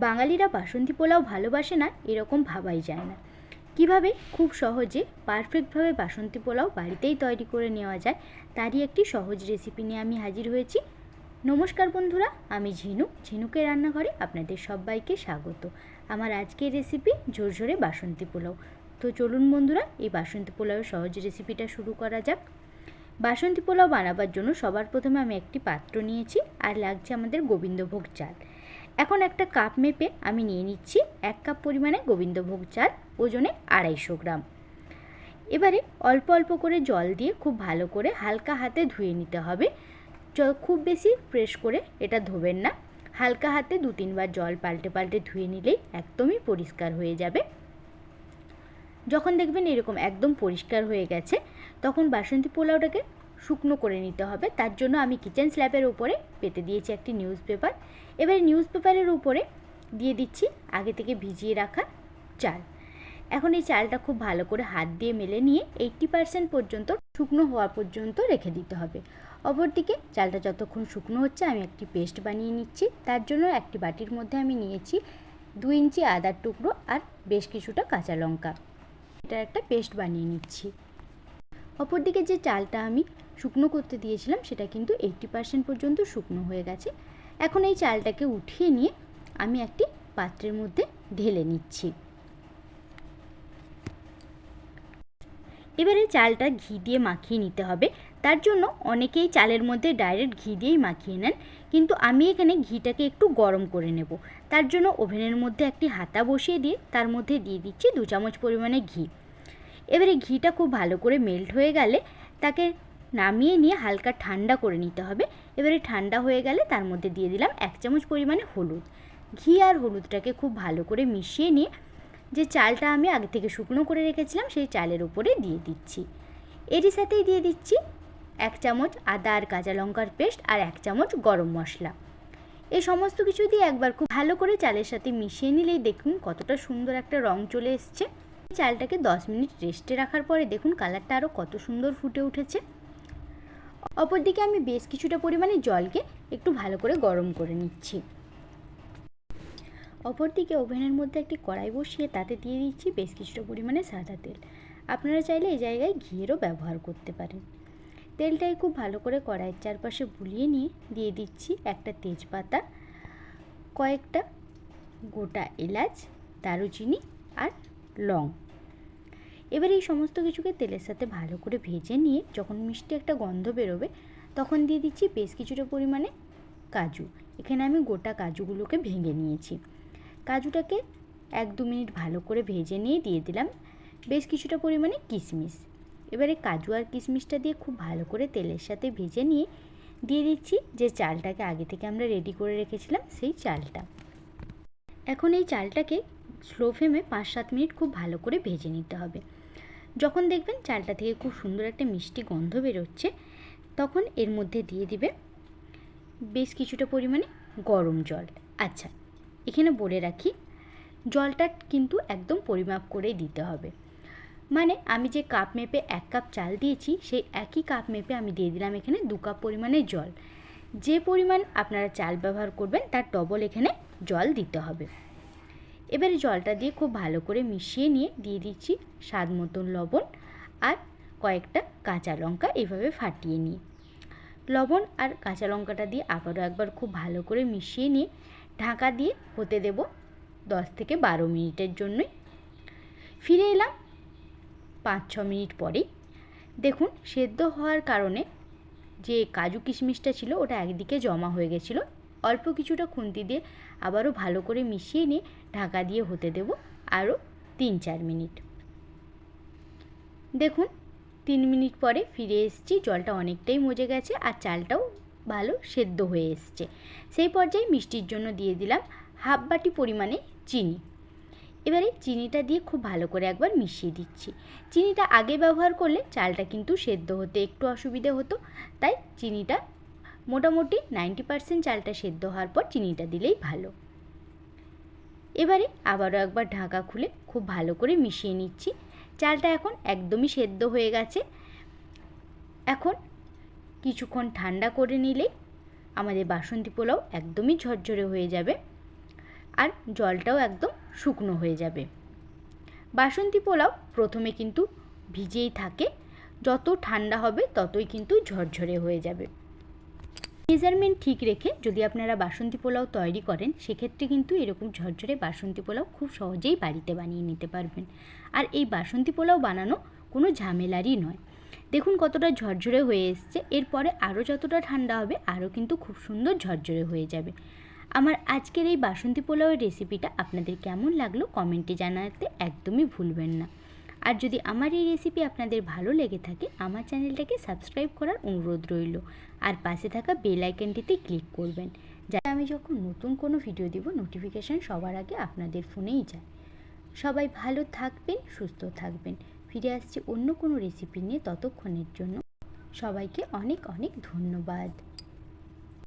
বাঙালিরা বাসন্তী পোলাও ভালোবাসে না এরকম ভাবাই যায় না। কিভাবে খুব সহজে পারফেক্টভাবে বাসন্তী পোলাও বাড়িতেই তৈরি করে নেওয়া যায় তারই একটি সহজ রেসিপি নিয়ে আমি হাজির হয়েছি। নমস্কার বন্ধুরা, আমি ঝিনুকের রান্নাঘরে আপনাদের সবাইকে স্বাগত। আমার আজকের রেসিপি ঝরঝরে বাসন্তী পোলাও। তো চলুন বন্ধুরা, এই বাসন্তী পোলাওয়ের সহজ রেসিপিটা শুরু করা যাক। বাসন্তী পোলাও বানাবার জন্য সবার প্রথমে আমি একটি পাত্র নিয়েছি, আর লাগছে আমাদের গোবিন্দভোগ চাল। এখন একটা কাপ মেপে আমি নিয়ে নিচ্ছি 1 কাপ পরিমাণে গোবিন্দভোগ চাল, ওজনে 250 গ্রাম। এবারে অল্প অল্প করে জল দিয়ে খুব ভালো করে হালকা হাতে ধুয়ে নিতে হবে। খুব বেশি প্রেস করে এটা ধোবেন না, হালকা হাতে 2-3 বার জল পাল্টে পাল্টে ধুয়ে নিলেই একদমই পরিষ্কার হয়ে যাবে। যখন দেখবেন এরকম একদম পরিষ্কার হয়ে গেছে, তখন বাসন্তী পোলাওটাকে শুকনো করে নিতে হবে। তার জন্য আমি কিচেন স্ল্যাবের উপরে পেতে দিয়েছি একটি নিউজ পেপার। এবারে নিউজ পেপারের উপরে দিয়ে দিচ্ছি আগে থেকে ভিজিয়ে রাখা চাল। এখন এই চালটা খুব ভালো করে হাত দিয়ে মেলে নিয়ে 80% পর্যন্ত শুকনো হওয়া পর্যন্ত রেখে দিতে হবে। অপরদিকে চালটা যতক্ষণ শুকনো হচ্ছে আমি একটি পেস্ট বানিয়ে নিচ্ছি। তার জন্য একটি বাটির মধ্যে আমি নিয়েছি 2 ইঞ্চি আদার টুকরো আর বেশ কিছুটা কাঁচা লঙ্কা। এটা একটা পেস্ট বানিয়ে নিচ্ছি। অপরদিকে যে চালটা আমি শুকনো করতে দিয়েছিলাম সেটা কিন্তু 80% পর্যন্ত শুকনো হয়ে গেছে। এখন এই চালটাকে উঠিয়ে নিয়ে আমি একটি পাত্রের মধ্যে ঢেলে নিচ্ছি। এবারে চালটা ঘি দিয়ে মাখিয়ে নিতে হবে। তার জন্য অনেকেই চালের মধ্যে ডাইরেক্ট ঘি দিয়েই মাখিয়ে নেন, কিন্তু আমি এখানে ঘিটাকে একটু গরম করে নেব। তার জন্য ওভেনের মধ্যে একটি হাতা বসিয়ে দিয়ে তার মধ্যে দিয়ে দিচ্ছি 2 চামচ পরিমাণে ঘি। এবারে ঘিটা খুব ভালো করে মেল্ট হয়ে গেলে তাকে নামিয়ে নিয়ে হালকা ঠান্ডা করে নিতে হবে। এবারে ঠান্ডা হয়ে গেলে তার মধ্যে দিয়ে দিলাম 1 চামচ পরিমাণে হলুদ। ঘি আর হলুদটাকে খুব ভালো করে মিশিয়ে নিয়ে যে চালটা আমি আগে থেকে শুকনো করে রেখেছিলাম সেই চালের উপরে দিয়ে দিচ্ছি। এরই সাথেই দিয়ে দিচ্ছি 1 চামচ আদা আর কাঁচা লঙ্কার পেস্ট আর 1 চামচ গরম মশলা। এই সমস্ত কিছু দিয়ে একবার খুব ভালো করে চালের সাথে মিশিয়ে নিলেই দেখুন কতটা সুন্দর একটা রং চলে এসছে। চালটাকে 10 মিনিট রেস্টে রাখার পরে দেখুন কালারটা আরও কত সুন্দর ফুটে উঠেছে। অপরদিকে আমি বেশ কিছুটা পরিমাণে জলকে একটু ভালো করে গরম করে নিচ্ছি। অপরদিকে ওভেনের মধ্যে একটি কড়াই বসিয়ে তাতে দিয়ে দিচ্ছি বেশ কিছুটা পরিমাণে সাদা তেল। আপনারা চাইলে এই জায়গায় ঘিয়েরও ব্যবহার করতে পারেন। তেলটাকে খুব ভালো করে কড়াইয়ের চারপাশে বুলিয়ে নিয়ে দিয়ে দিচ্ছি একটা তেজপাতা, কয়েকটা গোটা এলাচ, দারুচিনি আর লং। এবার এই সমস্ত কিছুকে তেলের সাথে ভালো করে ভেজে নিয়ে যখন মিষ্টি একটা গন্ধ বেরোবে তখন দিয়ে দিচ্ছি বেশ কিছুটা পরিমাণে কাজু। এখানে আমি গোটা কাজুগুলোকে ভেঙে নিয়েছি। কাজুটাকে 1-2 মিনিট ভালো করে ভেজে নিয়ে দিয়ে দিলাম বেশ কিছুটা পরিমাণে কিশমিশ। এবারে কাজু আর কিশমিশটা দিয়ে খুব ভালো করে তেলের সাথে ভেজে নিয়ে দিয়ে দিচ্ছি যে চালটাকে আগে থেকে আমরা রেডি করে রেখেছিলাম সেই চালটা। এখন এই চালটাকে স্লো ফ্লেমে 5-7 মিনিট খুব ভালো করে ভেজে নিতে হবে। যখন দেখবেন চালটা থেকে খুব সুন্দর একটা মিষ্টি গন্ধ বেরোচ্ছে তখন এর মধ্যে দিয়ে দিবে বেশ কিছুটা পরিমাণে গরম জল। আচ্ছা, এখানে বলে রাখি জলটা কিন্তু একদম পরিমাপ করেই দিতে হবে। মানে আমি যে কাপ মেপে 1 কাপ চাল দিয়েছি সেই একই কাপ মেপে আমি দিয়ে দিলাম এখানে 2 কাপ পরিমাণে জল। যে পরিমাণ আপনারা চাল ব্যবহার করবেন তার ডবল এখানে জল দিতে হবে। এবারে জলটা দিয়ে খুব ভালো করে মিশিয়ে নিয়ে দিয়ে দিচ্ছি স্বাদ মতন লবণ আর কয়েকটা কাঁচা লঙ্কা এভাবে ফাটিয়ে নিয়ে। লবণ আর কাঁচা লঙ্কাটা দিয়ে আবারও একবার খুব ভালো করে মিশিয়ে নিয়ে ঢাকা দিয়ে হতে দেব 10 থেকে 12 মিনিটের জন্যই। ফিরে এলাম 5-6 মিনিট পরেই। দেখুন সেদ্ধ হওয়ার কারণে যে কাজু কিশমিশটা ছিল ওটা একদিকে জমা হয়ে গেছিলো। অল্প কিছুটা খুন্তি দিয়ে আবারও ভালো করে মিশিয়ে নিয়ে ঢাকা দিয়ে হতে দেব আরও 3-4 মিনিট। দেখুন 3 মিনিট পরে ফিরে এসেছি। জলটা অনেকটাই মজে গেছে আর চালটাও ভালো সেদ্ধ হয়ে এসছে। সেই পর্যায়ে মিষ্টির জন্য দিয়ে দিলাম 1/2 বাটি পরিমাণে চিনি। এবারে চিনিটা দিয়ে খুব ভালো করে একবার মিশিয়ে দিচ্ছি। চিনিটা আগে ব্যবহার করলে চালটা কিন্তু সেদ্ধ হতে একটু অসুবিধে হতো, তাই চিনিটা মোটামুটি 90% চালটা সেদ্ধ হওয়ার পর চিনিটা দিলেই ভালো। এবারে আবারও একবার ঢাকা খুলে খুব ভালো করে মিশিয়ে নিচ্ছি। চালটা এখন একদমই সেদ্ধ হয়ে গেছে। এখন কিছুক্ষণ ঠান্ডা করে নিলেই আমাদের বাসন্তী পোলাও একদমই ঝরঝরে হয়ে যাবে। আর জলটাও একদম শুকনো হয়ে যাবে। বাসন্তী পোলাও প্রথমে কিন্তু ভিজেই থাকে, যত ঠান্ডা হবে ততই কিন্তু ঝরঝরে হয়ে যাবে। মেজারমেন্ট ঠিক রেখে যদি আপনারা বাসন্তী পোলাও তৈরি করেন, সেক্ষেত্রে কিন্তু এরকম ঝরঝরে বাসন্তী পোলাও খুব সহজেই বাড়িতে বানিয়ে নিতে পারবেন। আর এই বাসন্তী পোলাও বানানো কোনো ঝামেলারই নয়। দেখুন কতটা ঝরঝরে হয়ে এসছে, এরপরে আরও যতটা ঠান্ডা হবে আরও কিন্তু খুব সুন্দর ঝরঝরে হয়ে যাবে। আমার আজকের এই বাসন্তী পোলাওয়ের রেসিপিটা আপনাদের কেমন লাগলো কমেন্টে জানাতে একদমই ভুলবেন না। আর যদি আমার এই রেসিপি আপনাদের ভালো লেগে থাকে, আমার চ্যানেলটাকে সাবস্ক্রাইব করার অনুরোধ রইল। আর পাশে থাকা বেল আইকনটিতে ক্লিক করবেন, যাতে আমি যখন নতুন কোনো ভিডিও দিব নোটিফিকেশান সবার আগে আপনাদের ফোনেই যায়। সবাই ভালো থাকবেন, সুস্থ থাকবেন। ফিরে আসছি অন্য কোনো রেসিপি নিয়ে, ততক্ষণের জন্য সবাইকে অনেক অনেক ধন্যবাদ।